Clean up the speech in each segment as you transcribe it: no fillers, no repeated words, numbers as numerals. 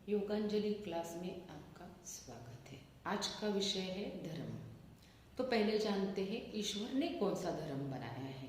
योगांजलि class में आपका स्वागत है। आज का विषय है धर्म। तो पहले जानते हैं ईश्वर ने कौन सा धर्म बनाया है।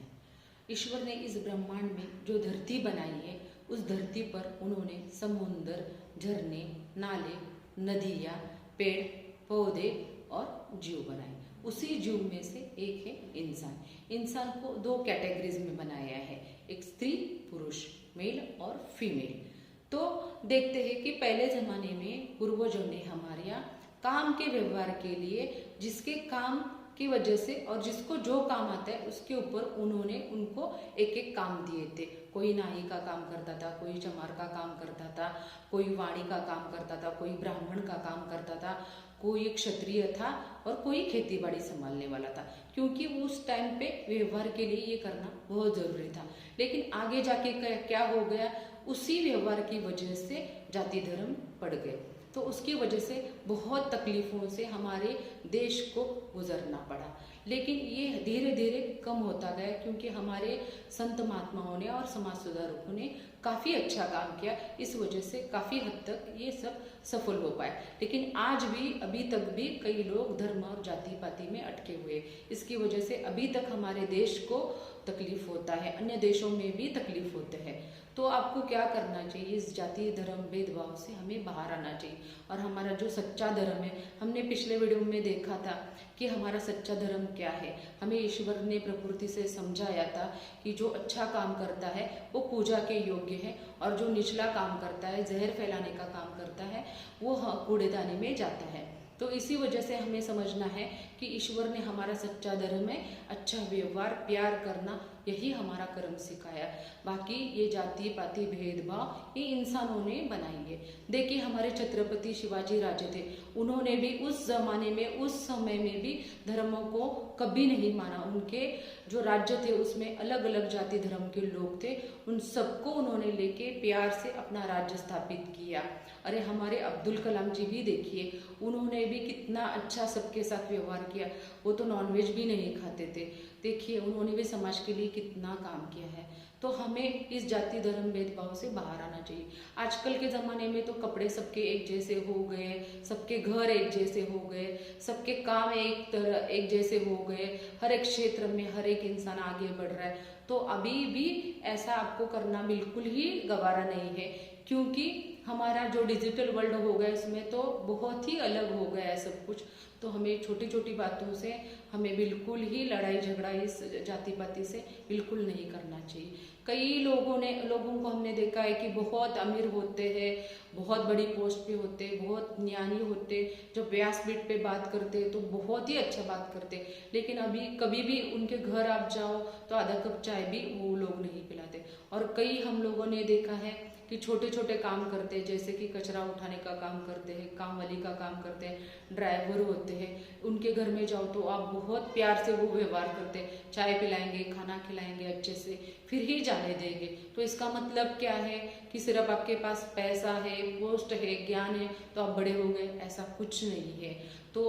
ईश्वर ने इस ब्रह्मांड में जो धरती बनाई है, उस धरती पर उन्होंने समुद्र, झरने, नाले, नदियाँ, पेड़ पौधे और जीव बनाए। उसी जीव में से एक है इंसान। इंसान को दो कैटेगरीज में बनाया है, एक स्त्री पुरुष, मेल और फीमेल। तो देखते हैं कि पहले ज़माने में पूर्वजों ने हमारे यहाँ काम के व्यवहार के लिए, जिसके काम की वजह से और जिसको जो काम आता है उसके ऊपर उन्होंने उनको एक एक काम दिए थे। कोई नाई का काम करता था, कोई चमार का काम करता था, कोई वाणी का काम करता था, कोई ब्राह्मण का काम करता था, कोई एक क्षत्रिय था और कोई खेती बाड़ी संभालने वाला था, क्योंकि उस टाइम पे व्यवहार के लिए ये करना बहुत ज़रूरी था। लेकिन आगे जाके क्या हो गया, उसी व्यवहार की वजह से जाति धर्म बढ़ गए। तो उसकी वजह से बहुत तकलीफ़ों से हमारे देश को गुजरना पड़ा। लेकिन ये धीरे धीरे कम होता गया, क्योंकि हमारे संत महात्माओं ने और समाज सुधारकों ने काफ़ी अच्छा काम किया। इस वजह से काफ़ी हद तक ये सब सफल हो पाए। लेकिन आज भी अभी तक भी कई लोग धर्म और जाति पाति में अटके हुए। इसकी वजह से अभी तक हमारे देश को तकलीफ होता है, अन्य देशों में भी तकलीफ होते हैं। तो आपको क्या करना चाहिए, इस जाति धर्म भेदभाव से हमें बाहर आना चाहिए। और हमारा जो सच्चा धर्म है, हमने पिछले वीडियो में देखा था कि हमारा सच्चा धर्म क्या है। हमें ईश्वर ने प्रकृति से समझाया था कि जो अच्छा काम करता है वो पूजा के योग्य है, और जो निचला काम करता है, जहर फैलाने का काम करता है, वो कूड़ेदानी में जाता है। तो इसी वजह से हमें समझना है कि ईश्वर ने हमारा सच्चा धर्म है अच्छा व्यवहार, प्यार करना, यही हमारा कर्म सिखाया। बाकी ये जाति पाति भेदभाव ये इंसानों ने बनाई है। देखिए हमारे छत्रपति शिवाजी राजे थे, उन्होंने भी उस जमाने में, उस समय में भी धर्मों को कभी नहीं माना। उनके जो राज्य थे उसमें अलग अलग जाति धर्म के लोग थे, उन सबको उन्होंने लेके प्यार से अपना राज्य स्थापित किया। अरे हमारे अब्दुल कलाम जी भी देखिए, उन्होंने भी कितना अच्छा सबके साथ व्यवहार किया। वो तो नॉनवेज भी नहीं खाते थे। देखिए उन्होंने भी समाज के लिए कितना काम किया है। तो हमें इस जाति धर्म भेदभाव से बाहर आना चाहिए। आजकल के ज़माने में तो कपड़े सबके एक जैसे हो गए, सबके घर एक जैसे हो गए, सबके काम एक जैसे हो गए, हर एक क्षेत्र में हर एक इंसान आगे बढ़ रहा है। तो अभी भी ऐसा आपको करना बिल्कुल ही गवारा नहीं है, क्योंकि हमारा जो डिजिटल वर्ल्ड हो गया इसमें तो बहुत ही अलग हो गया है सब कुछ। तो हमें छोटी छोटी बातों से हमें बिल्कुल ही लड़ाई झगड़ा इस जाति पाति से बिल्कुल नहीं करना चाहिए। कई लोगों को हमने देखा है कि बहुत अमीर होते हैं, बहुत बड़ी पोस्ट पे होते हैं, बहुत ज्ञानी होते, जब व्यासपीठ पे बात करते तो बहुत ही अच्छा बात करते, लेकिन अभी कभी भी उनके घर आप जाओ तो आधा कप चाय भी वो लोग नहीं पिलाते। और कई हम लोगों ने देखा है कि छोटे छोटे काम करते हैं, जैसे कि कचरा उठाने का काम करते हैं, काम वाली का काम करते हैं, ड्राइवर होते हैं, उनके घर में जाओ तो आप बहुत प्यार से वो व्यवहार करते हैं, चाय पिलाएंगे, खाना खिलाएंगे अच्छे से, फिर ही जाने देंगे। तो इसका मतलब क्या है कि सिर्फ आपके पास पैसा है, पोस्ट है, ज्ञान है तो आप बड़े हो गए, ऐसा कुछ नहीं है। तो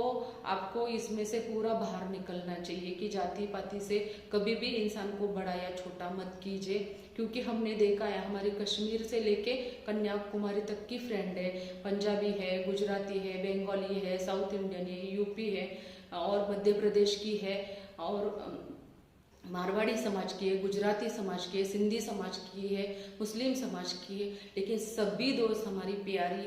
आपको इसमें से पूरा बाहर निकलना चाहिए कि जाति पाति से कभी भी इंसान को बड़ा या छोटा मत कीजिए। क्योंकि हमने देखा है हमारे कश्मीर से लेके कन्याकुमारी तक की फ्रेंड है, पंजाबी है, गुजराती है, बंगाली है, साउथ इंडियन है, यूपी है और मध्य प्रदेश की है, और मारवाड़ी समाज की है, गुजराती समाज की है, सिंधी समाज की है, मुस्लिम समाज की है। लेकिन सभी दोस्त हमारी प्यारी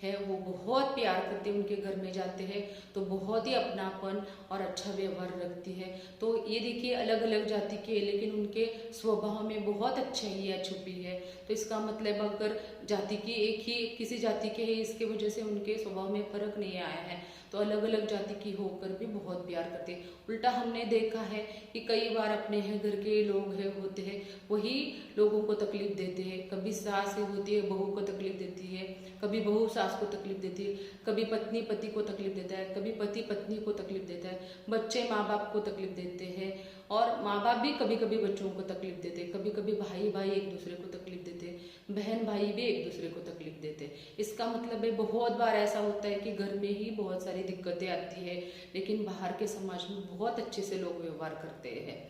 है, वो बहुत प्यार करते हैं, उनके घर में जाते हैं तो बहुत ही अपनापन और अच्छा व्यवहार रखती है। तो ये देखिए अलग अलग जाति के, लेकिन उनके स्वभाव में बहुत अच्छाई छुपी है। तो इसका मतलब अगर जाति की एक ही किसी जाति के है, इसके वजह से उनके स्वभाव में फर्क नहीं आया है, तो अलग अलग जाति की होकर भी बहुत प्यार करते हैं। उल्टा हमने देखा है कि कई बार अपने घर के लोग होते हैं, वही लोगों को तकलीफ देते हैं। कभी सास होती है बहू को तकलीफ देती है, कभी बहू सास को तकलीफ देती है, कभी पत्नी पति को तकलीफ देता है, कभी पति पत्नी को तकलीफ देता है, बच्चे माँ बाप को तकलीफ देते हैं, और माँ बाप भी कभी कभी बच्चों को तकलीफ देते हैं, कभी कभी भाई भाई एक दूसरे को तकलीफ देते हैं, बहन भाई भी एक दूसरे को तकलीफ देते हैं। इसका मतलब है बहुत बार ऐसा होता है कि घर में ही बहुत सारी दिक्कतें आती है, लेकिन बाहर के समाज में बहुत अच्छे से लोग व्यवहार करते हैं।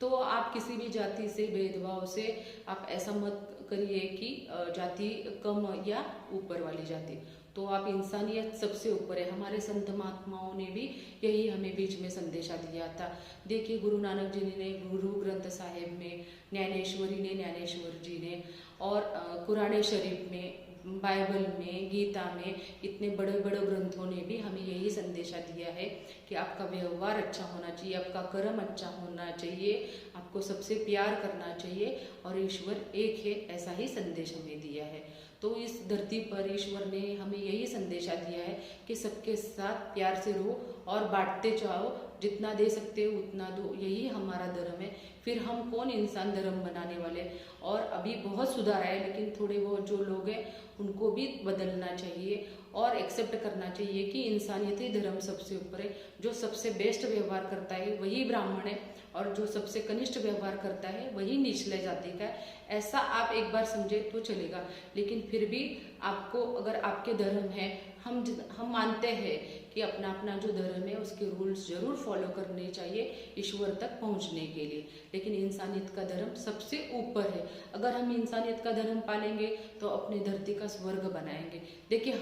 तो आप किसी भी जाति से भेदभाव से आप ऐसा मत करिए कि जाति कम या ऊपर वाली जाति, तो आप इंसानियत सबसे ऊपर है। हमारे संत महात्माओं ने भी यही हमें बीच में संदेशा दिया था। देखिए गुरु नानक जी ने गुरु ग्रंथ साहिब में, ज्ञानेश्वरी ने, ज्ञानेश्वर जी ने, और कुरान शरीफ में, बाइबल में, गीता में, इतने बड़े बड़े ग्रंथों ने भी हमें यही संदेशा दिया है कि आपका व्यवहार अच्छा होना चाहिए, आपका कर्म अच्छा होना चाहिए, आपको सबसे प्यार करना चाहिए और ईश्वर एक है, ऐसा ही संदेश हमें दिया है। तो इस धरती पर ईश्वर ने हमें यही संदेशा दिया है कि सबके साथ प्यार से रहो और बांटते जाओ, जितना दे सकते हो उतना दो, यही हमारा धर्म है। फिर हम कौन इंसान धर्म बनाने वाले। और अभी बहुत सुधार है, लेकिन थोड़े बहुत जो लोग हैं उनको भी बदलना चाहिए और एक्सेप्ट करना चाहिए कि इंसानियत ही धर्म सबसे ऊपर है। जो सबसे बेस्ट व्यवहार करता है वही ब्राह्मण है और जो सबसे कनिष्ठ व्यवहार करता है वही निचले जाति का है। ऐसा आप एक बार समझे तो चलेगा। लेकिन फिर भी आपको, अगर आपके धर्म है, हम मानते हैं कि अपना अपना जो धर्म है उसके रूल्स जरूर फॉलो करने चाहिए ईश्वर तक पहुंचने के लिए, लेकिन इंसानियत का धर्म सबसे ऊपर है। अगर हम इंसानियत का धर्म पालेंगे तो अपनी धरती का स्वर्ग बनाएंगे। देखिए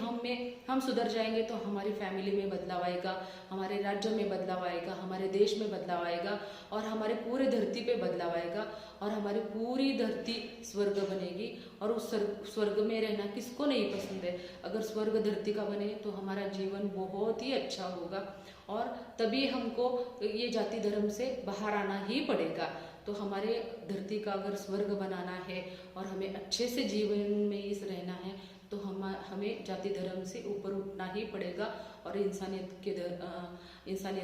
हम सुधर जाएंगे तो हमारी फैमिली में बदलाव आएगा, हमारे राज्य में बदलाव आएगा, हमारे देश में बदलाव आएगा और हमारे पूरे धरती पे बदलाव आएगा और हमारी पूरी धरती स्वर्ग बनेगी। और उस स्वर्ग में रहना किसको नहीं पसंद है। अगर स्वर्ग धरती का बने तो हमारा जीवन बहुत ही अच्छा होगा और तभी हमको ये जाति धर्म से बाहर आना ही पड़ेगा। तो हमारे धरती का अगर स्वर्ग बनाना है और हमें अच्छे से जीवन में इस रहना है तो हमें जाति धर्म से ऊपर उठना ही पड़ेगा और इंसानियत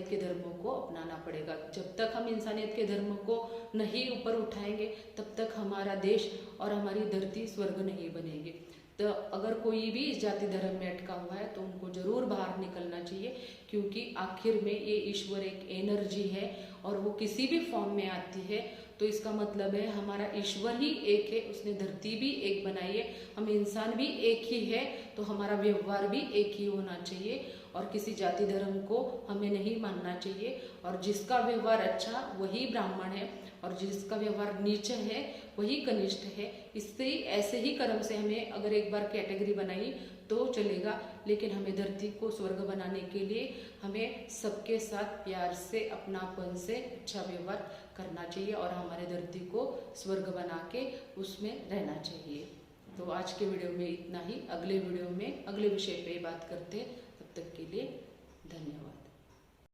के धर्मों को अपनाना पड़ेगा। जब तक हम इंसानियत के धर्म को नहीं ऊपर उठाएंगे तब तक हमारा देश और हमारी धरती स्वर्ग नहीं बनेगी। तो अगर कोई भी इस जाति धर्म में अटका हुआ है तो उनको जरूर बाहर निकलना चाहिए, क्योंकि आखिर में ये ईश्वर एक एनर्जी है और वो किसी भी फॉर्म में आती है। तो इसका मतलब है हमारा ईश्वर ही एक है, उसने धरती भी एक बनाई है, हम इंसान भी एक ही है, तो हमारा व्यवहार भी एक ही होना चाहिए और किसी जाति धर्म को हमें नहीं मानना चाहिए। और जिसका व्यवहार अच्छा वही ब्राह्मण है और जिसका व्यवहार नीच है वही कनिष्ठ है। इससे ही, ऐसे ही कर्म से हमें अगर एक बार कैटेगरी बनाई तो चलेगा, लेकिन हमें धरती को स्वर्ग बनाने के लिए हमें सबके साथ प्यार से, अपनापन से अच्छा व्यवहार करना चाहिए और हमारे धरती को स्वर्ग बना के उसमें रहना चाहिए। तो आज के वीडियो में इतना ही। अगले वीडियो में अगले विषय पे बात करते हैं। तब तक के लिए धन्यवाद।